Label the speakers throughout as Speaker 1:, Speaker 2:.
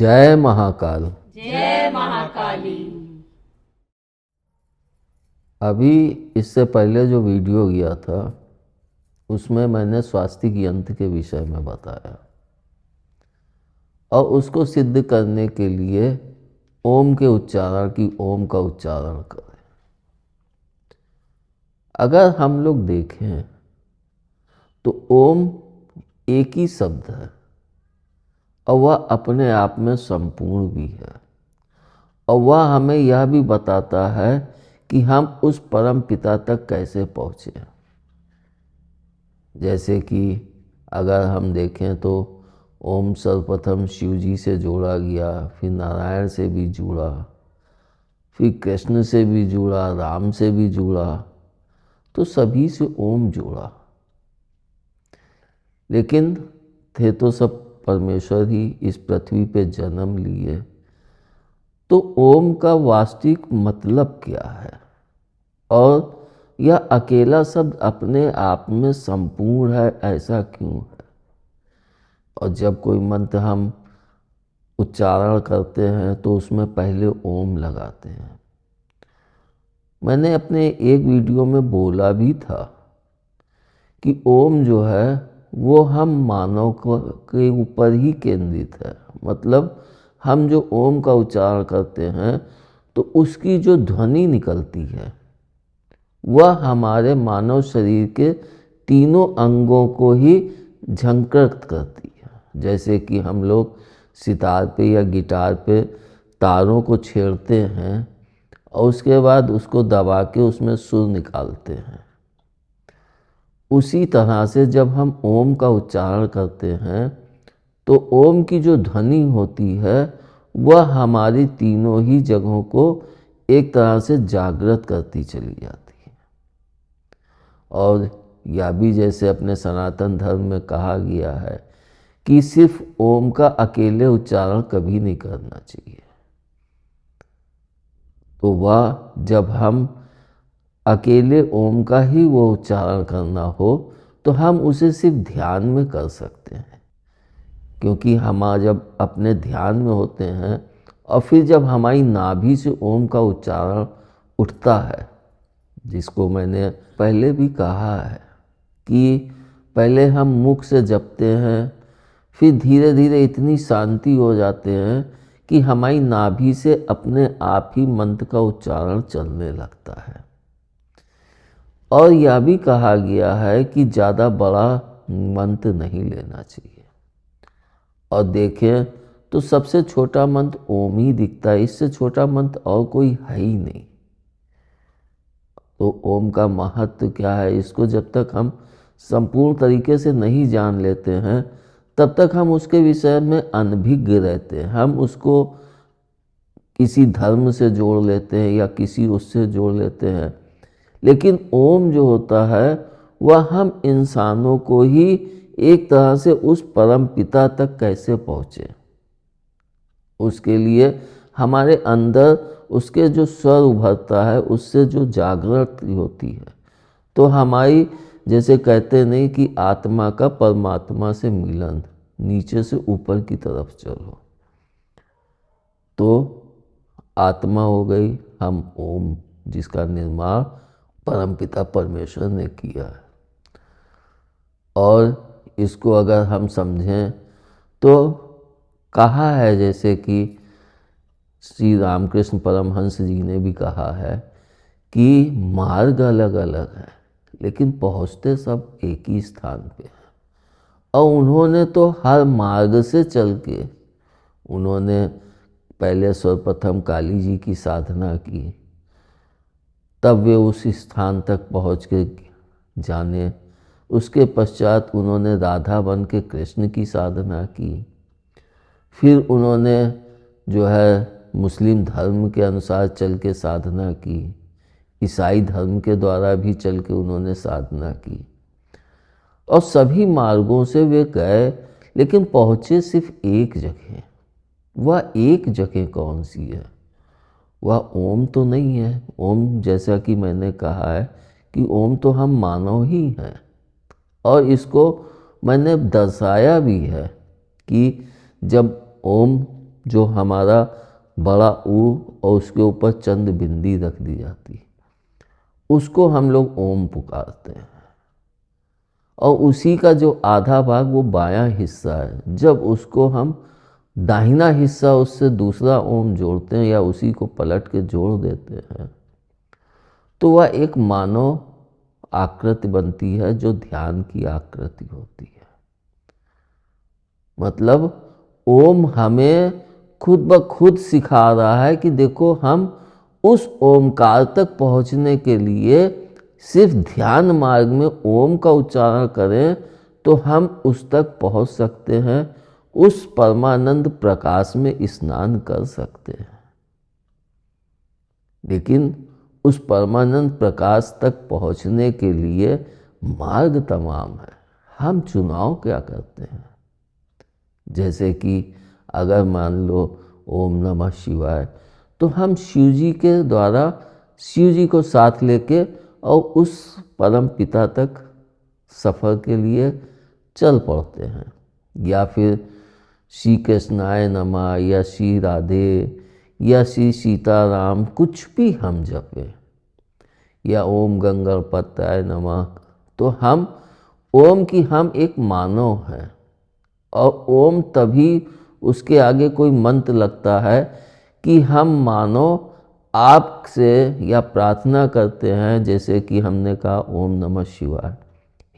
Speaker 1: जय महाकाल।
Speaker 2: जय महाकाली।
Speaker 1: अभी इससे पहले जो वीडियो गया था उसमें मैंने स्वास्तिक यंत्र के विषय में बताया और उसको सिद्ध करने के लिए ओम के उच्चारण की ओम का उच्चारण करें। अगर हम लोग देखें तो ओम एक ही शब्द है और वह अपने आप में संपूर्ण भी है और वह हमें यह भी बताता है कि हम उस परम पिता तक कैसे पहुँचे। जैसे कि अगर हम देखें तो ओम सर्वप्रथम शिव जी से जोड़ा गया, फिर नारायण से भी जुड़ा, फिर कृष्ण से भी जुड़ा, राम से भी जुड़ा, तो सभी से ओम जोड़ा। लेकिन थे तो सब परमेश्वर ही, इस पृथ्वी पे जन्म लिए। तो ओम का वास्तविक मतलब क्या है और यह अकेला शब्द अपने आप में संपूर्ण है, ऐसा क्यों है? और जब कोई मंत्र हम उच्चारण करते हैं तो उसमें पहले ओम लगाते हैं। मैंने अपने एक वीडियो में बोला भी था कि ओम जो है वो हम मानव के ऊपर ही केंद्रित है। मतलब हम जो ओम का उच्चारण करते हैं तो उसकी जो ध्वनि निकलती है वह हमारे मानव शरीर के तीनों अंगों को ही झंकृत करती है। जैसे कि हम लोग सितार पे या गिटार पे तारों को छेड़ते हैं और उसके बाद उसको दबा के उसमें सुर निकालते हैं, उसी तरह से जब हम ओम का उच्चारण करते हैं तो ओम की जो ध्वनि होती है वह हमारी तीनों ही जगहों को एक तरह से जागृत करती चली जाती है। और यह भी जैसे अपने सनातन धर्म में कहा गया है कि सिर्फ ओम का अकेले उच्चारण कभी नहीं करना चाहिए। तो वह जब हम अकेले ओम का ही वो उच्चारण करना हो तो हम उसे सिर्फ ध्यान में कर सकते हैं, क्योंकि हम जब अपने ध्यान में होते हैं और फिर जब हमारी नाभि से ओम का उच्चारण उठता है, जिसको मैंने पहले भी कहा है कि पहले हम मुख से जपते हैं, फिर धीरे धीरे इतनी शांति हो जाते हैं कि हमारी नाभि से अपने आप ही मंत्र का उच्चारण चलने लगता है। और यह भी कहा गया है कि ज़्यादा बड़ा मंत्र नहीं लेना चाहिए। और देखें तो सबसे छोटा मंत्र ओम ही दिखता है, इससे छोटा मंत्र और कोई है ही नहीं। तो ओम का महत्व क्या है, इसको जब तक हम संपूर्ण तरीके से नहीं जान लेते हैं तब तक हम उसके विषय में अनभिज्ञ रहते हैं। हम उसको किसी धर्म से जोड़ लेते हैं या किसी उससे जोड़ लेते हैं, लेकिन ओम जो होता है वह हम इंसानों को ही एक तरह से उस परम पिता तक कैसे पहुँचे, उसके लिए हमारे अंदर उसके जो स्वर उभरता है उससे जो जागृति होती है। तो हमारी जैसे कहते नहीं कि आत्मा का परमात्मा से मिलन, नीचे से ऊपर की तरफ चलो, तो आत्मा हो गई हम ओम, जिसका निर्माण परमपिता परमेश्वर ने किया है। और इसको अगर हम समझें तो कहा है, जैसे कि श्री रामकृष्ण परमहंस जी ने भी कहा है कि मार्ग अलग अलग है लेकिन पहुँचते सब एक ही स्थान पे हैं। और उन्होंने तो हर मार्ग से चल के उन्होंने पहले सर्वप्रथम काली जी की साधना की, तब वे उस स्थान तक पहुँच के जाने। उसके पश्चात उन्होंने राधा बन के कृष्ण की साधना की। फिर उन्होंने जो है मुस्लिम धर्म के अनुसार चल के साधना की, ईसाई धर्म के द्वारा भी चल के उन्होंने साधना की। और सभी मार्गों से वे गए लेकिन पहुँचे सिर्फ एक जगह। वह एक जगह कौन सी है? वह ओम तो नहीं है। ओम, जैसा कि मैंने कहा है कि ओम तो हम मानव ही हैं, और इसको मैंने दर्शाया भी है कि जब ओम जो हमारा बड़ा ऊ और उसके ऊपर चंद बिंदी रख दी जाती है, उसको हम लोग ओम पुकारते हैं। और उसी का जो आधा भाग वो बायां हिस्सा है, जब उसको हम दाहिना हिस्सा उससे दूसरा ओम जोड़ते हैं या उसी को पलट के जोड़ देते हैं, तो वह एक मानव आकृति बनती है जो ध्यान की आकृति होती है। मतलब ओम हमें खुद ब खुद सिखा रहा है कि देखो, हम उस ओमकार तक पहुंचने के लिए सिर्फ ध्यान मार्ग में ओम का उच्चारण करें तो हम उस तक पहुंच सकते हैं, उस परमानंद प्रकाश में स्नान कर सकते हैं। लेकिन उस परमानंद प्रकाश तक पहुंचने के लिए मार्ग तमाम है। हम चुनाव क्या करते हैं? जैसे कि अगर मान लो ओम नमः शिवाय, तो हम शिव जी के द्वारा शिव जी को साथ लेके और उस परम पिता तक सफ़र के लिए चल पड़ते हैं। या फिर श्री कृष्णाय नमः या श्री राधे या श्री सीताराम, कुछ भी हम जपें, या ओम गंगणपताय नमः, तो हम ओम की हम एक मानव हैं। और ओम तभी उसके आगे कोई मंत्र लगता है कि हम मानो आपसे या प्रार्थना करते हैं, जैसे कि हमने कहा ओम नमः शिवाय,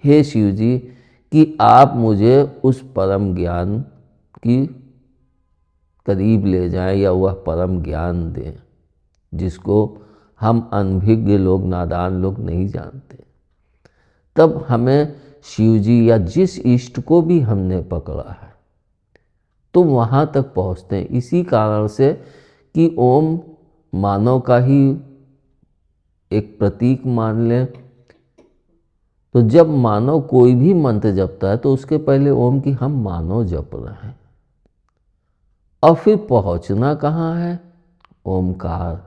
Speaker 1: हे शिव जी कि आप मुझे उस परम ज्ञान की करीब ले जाएं या वह परम ज्ञान दें जिसको हम अनभिज्ञ लोग, नादान लोग नहीं जानते। तब हमें शिव जी या जिस इष्ट को भी हमने पकड़ा है तो वहाँ तक पहुँचते हैं। इसी कारण से कि ओम मानव का ही एक प्रतीक मान लें, तो जब मानव कोई भी मंत्र जपता है तो उसके पहले ओम की हम मानव जप रहे हैं। और फिर पहुँचना कहाँ है? ओमकार,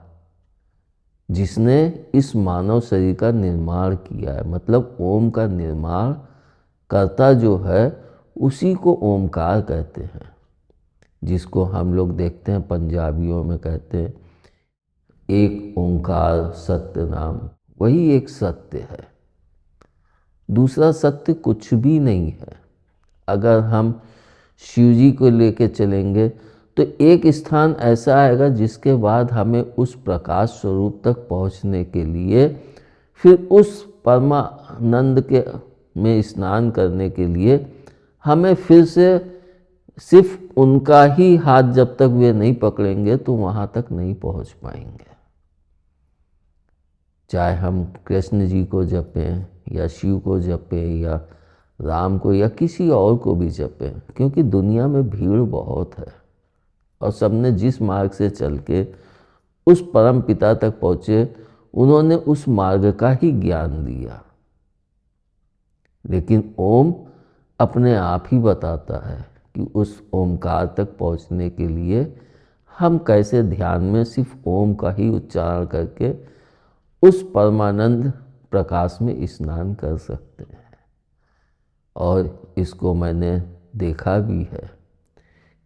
Speaker 1: जिसने इस मानव शरीर का निर्माण किया है। मतलब ओम का निर्माण करता जो है उसी को ओमकार कहते हैं, जिसको हम लोग देखते हैं पंजाबियों में कहते हैं एक ओंकार सत्य नाम, वही एक सत्य है। दूसरा सत्य कुछ भी नहीं है। अगर हम शिव जी को लेके चलेंगे तो एक स्थान ऐसा आएगा जिसके बाद हमें उस प्रकाश स्वरूप तक पहुंचने के लिए, फिर उस परमानंद के में स्नान करने के लिए हमें फिर से सिर्फ उनका ही हाथ जब तक वे नहीं पकड़ेंगे तो वहाँ तक नहीं पहुँच पाएंगे। चाहे हम कृष्ण जी को जपें या शिव को जपें या राम को या किसी और को भी जपें, क्योंकि दुनिया में भीड़ बहुत है और सबने जिस मार्ग से चल के उस परम पिता तक पहुँचे, उन्होंने उस मार्ग का ही ज्ञान दिया। लेकिन ओम अपने आप ही बताता है कि उस ओमकार तक पहुँचने के लिए हम कैसे ध्यान में सिर्फ ओम का ही उच्चारण करके उस परमानंद प्रकाश में स्नान कर सकते हैं। और इसको मैंने देखा भी है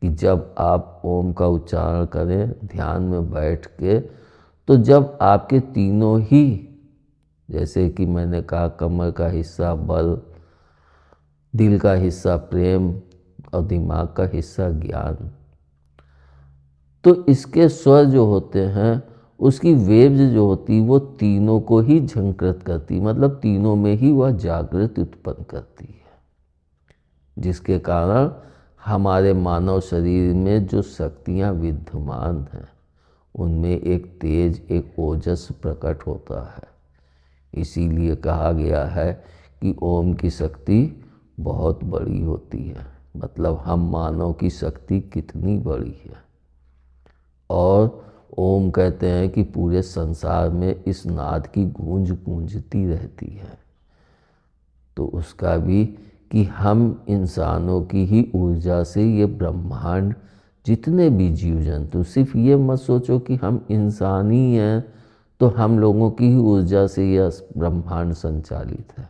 Speaker 1: कि जब आप ओम का उच्चारण करें ध्यान में बैठ के, तो जब आपके तीनों ही, जैसे कि मैंने कहा कमर का हिस्सा बल, दिल का हिस्सा प्रेम और दिमाग का हिस्सा ज्ञान, तो इसके स्वर जो होते हैं उसकी वेव्स जो होती वो तीनों को ही झंकृत करती, मतलब तीनों में ही वह जागृति उत्पन्न करती है, जिसके कारण हमारे मानव शरीर में जो शक्तियाँ विद्यमान हैं उनमें एक तेज, एक ओजस प्रकट होता है। इसीलिए कहा गया है कि ओम की शक्ति बहुत बड़ी होती है। मतलब हम मानव की शक्ति कितनी बड़ी है। और ओम कहते हैं कि पूरे संसार में इस नाद की गूंज गूंजती रहती है। तो उसका भी कि हम इंसानों की ही ऊर्जा से ये ब्रह्मांड, जितने भी जीव जंतु, सिर्फ ये मत सोचो कि हम इंसान ही हैं तो हम लोगों की ही ऊर्जा से यह ब्रह्मांड संचालित है।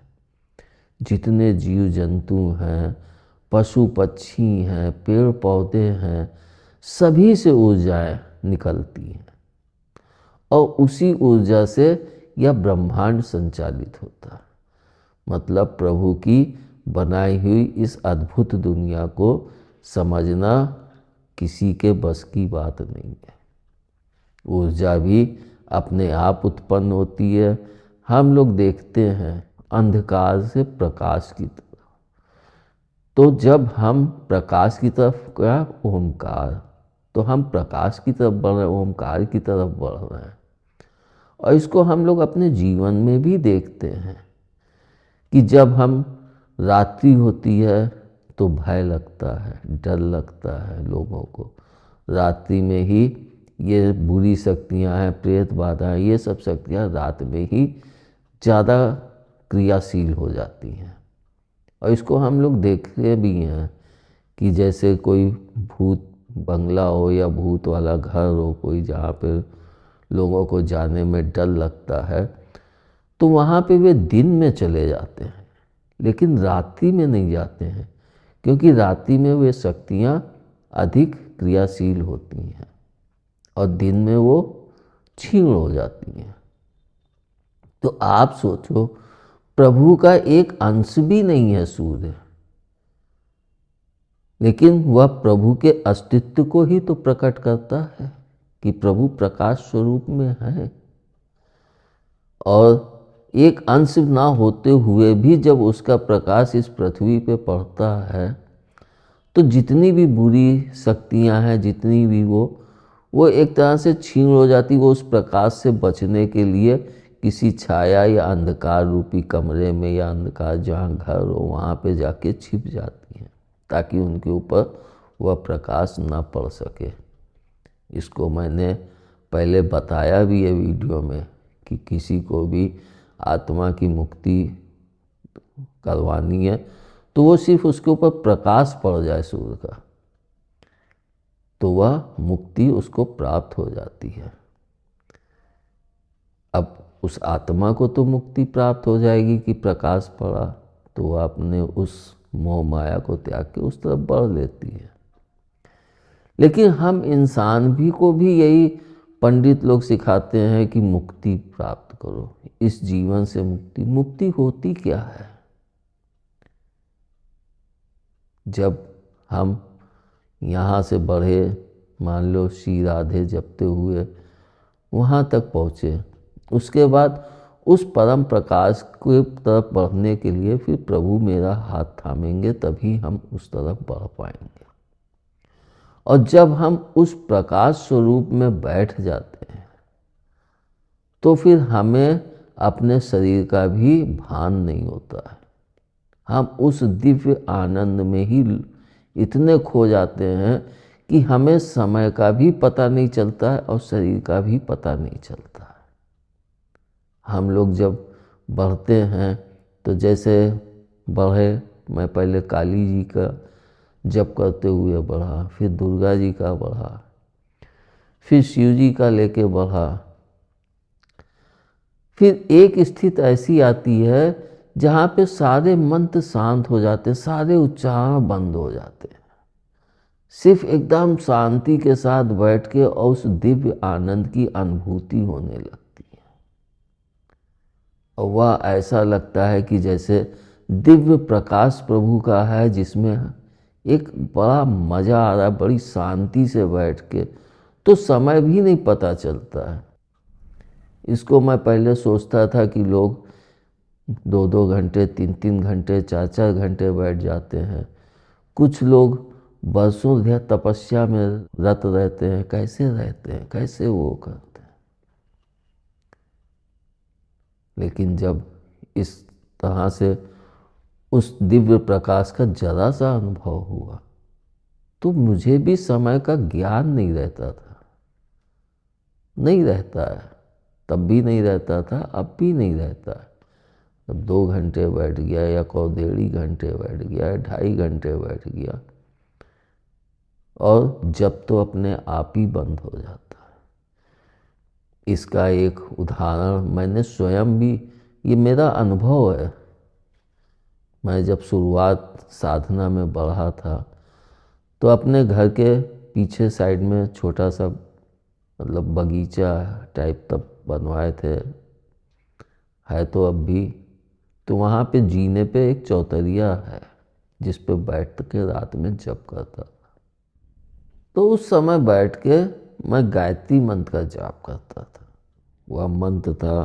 Speaker 1: जितने जीव जंतु हैं, पशु पक्षी हैं, पेड़ पौधे हैं, सभी से ऊर्जाएं निकलती हैं और उसी ऊर्जा से यह ब्रह्मांड संचालित होता है। मतलब प्रभु की बनाई हुई इस अद्भुत दुनिया को समझना किसी के बस की बात नहीं है। ऊर्जा भी अपने आप उत्पन्न होती है। हम लोग देखते हैं अंधकार से प्रकाश की तरफ, तो जब हम प्रकाश की तरफ क्या ओमकार, तो हम प्रकाश की तरफ बढ़ रहे हैं, ओमकार की तरफ बढ़ रहे हैं। और इसको हम लोग अपने जीवन में भी देखते हैं कि जब हम रात्रि होती है तो भय लगता है, डर लगता है लोगों को। रात्रि में ही ये बुरी शक्तियाँ हैं, प्रेत बाधाएँ, ये सब शक्तियाँ रात में ही ज़्यादा क्रियाशील हो जाती हैं। और इसको हम लोग देखते भी हैं कि जैसे कोई भूत बंगला हो या भूत वाला घर हो कोई, जहाँ पे लोगों को जाने में डर लगता है, तो वहाँ पे वे दिन में चले जाते हैं, लेकिन रात्रि में नहीं जाते हैं, क्योंकि रात्रि में वे शक्तियाँ अधिक क्रियाशील होती हैं और दिन में वो क्षीण हो जाती हैं। तो आप सोचो, प्रभु का एक अंश भी नहीं है सूर्य, लेकिन वह प्रभु के अस्तित्व को ही तो प्रकट करता है कि प्रभु प्रकाश स्वरूप में है। और एक अंश ना होते हुए भी जब उसका प्रकाश इस पृथ्वी पे पड़ता है, तो जितनी भी बुरी शक्तियां हैं, जितनी भी वो एक तरह से छीन हो जाती। वो उस प्रकाश से बचने के लिए किसी छाया या अंधकार रूपी कमरे में या अंधकार जहाँ घर हो वहाँ पे जाके छिप जाती हैं, ताकि उनके ऊपर वह प्रकाश ना पड़ सके। इसको मैंने पहले बताया भी है वीडियो में कि किसी को भी आत्मा की मुक्ति करवानी है तो वो सिर्फ उसके ऊपर प्रकाश पड़ जाए सूर्य का, तो वह मुक्ति उसको प्राप्त हो जाती है। अब उस आत्मा को तो मुक्ति प्राप्त हो जाएगी कि प्रकाश पड़ा, तो वह अपने उस मोह माया को त्याग के उस तरफ बढ़ लेती है। लेकिन हम इंसान भी को भी यही पंडित लोग सिखाते हैं कि मुक्ति प्राप्त करो, इस जीवन से मुक्ति होती क्या है? जब हम यहाँ से बढ़े, मान लो श्री राधे जपते हुए वहाँ तक पहुँचे, उसके बाद उस परम प्रकाश की तरफ बढ़ने के लिए फिर प्रभु मेरा हाथ थामेंगे, तभी हम उस तरफ बढ़ पाएंगे। और जब हम उस प्रकाश स्वरूप में बैठ जाते हैं तो फिर हमें अपने शरीर का भी भान नहीं होता है। हम उस दिव्य आनंद में ही इतने खो जाते हैं कि हमें समय का भी पता नहीं चलता है और शरीर का भी पता नहीं चलता है। हम लोग जब बढ़ते हैं तो जैसे बढ़े, मैं पहले काली जी का जप करते हुए बढ़ा, फिर दुर्गा जी का बढ़ा, फिर शिव जी का लेके बढ़ा। फिर एक स्थिति ऐसी आती है जहाँ पे सारे मंत्र शांत हो जाते हैं, सारे उच्चारण बंद हो जाते हैं, सिर्फ एकदम शांति के साथ बैठ के और उस दिव्य आनंद की अनुभूति होने लगती है। और वह ऐसा लगता है कि जैसे दिव्य प्रकाश प्रभु का है, जिसमें एक बड़ा मज़ा आ रहा है, बड़ी शांति से बैठ के, तो समय भी नहीं पता चलता है। इसको मैं पहले सोचता था कि लोग 2-2 घंटे, 3-3 घंटे, 4-4 घंटे बैठ जाते हैं। कुछ लोग बरसों तपस्या में रत रहते हैं। कैसे रहते हैं, कैसे वो करते हैं? लेकिन जब इस तरह से उस दिव्य प्रकाश का जरा सा अनुभव हुआ तो मुझे भी समय का ज्ञान नहीं रहता था, नहीं रहता है। तब भी नहीं रहता था, अब भी नहीं रहता है। अब 2 घंटे बैठ गया या 1.5 घंटे बैठ गया, 2.5 घंटे बैठ गया, और जब तो अपने आप ही बंद हो जाता है। इसका एक उदाहरण मैंने स्वयं भी, ये मेरा अनुभव है। मैं जब शुरुआत साधना में बढ़ा था तो अपने घर के पीछे साइड में छोटा सा मतलब बगीचा टाइप तब बनवाए थे, है तो अब भी। तो वहाँ पे जीने पे एक चौतरिया है जिस पे बैठ के रात में जप करता था। तो उस समय बैठ के मैं गायत्री मंत्र का जाप करता था। वह मंत्र था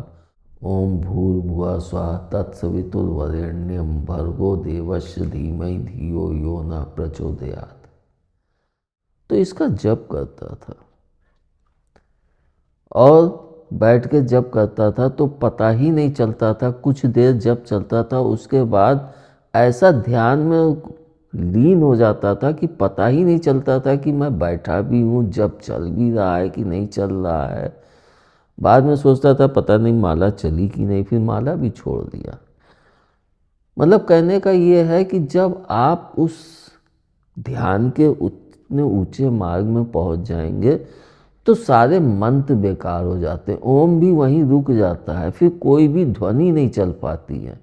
Speaker 1: ओम भूर्भुवः स्वः तत्सवितुर्वरेण्यं भर्गो देवस्य धीमहि धियो यो न प्रचोदयात्। तो इसका जप करता था और बैठ के जप करता था तो पता ही नहीं चलता था। कुछ देर जप चलता था, उसके बाद ऐसा ध्यान में लीन हो जाता था कि पता ही नहीं चलता था कि मैं बैठा भी हूँ, जप चल भी रहा है कि नहीं चल रहा है। बाद में सोचता था पता नहीं माला चली कि नहीं, फिर माला भी छोड़ दिया। मतलब कहने का ये है कि जब आप उस ध्यान के उतने ऊंचे मार्ग में पहुंच जाएंगे तो सारे मंत्र बेकार हो जाते हैं, ओम भी वहीं रुक जाता है, फिर कोई भी ध्वनि नहीं चल पाती है।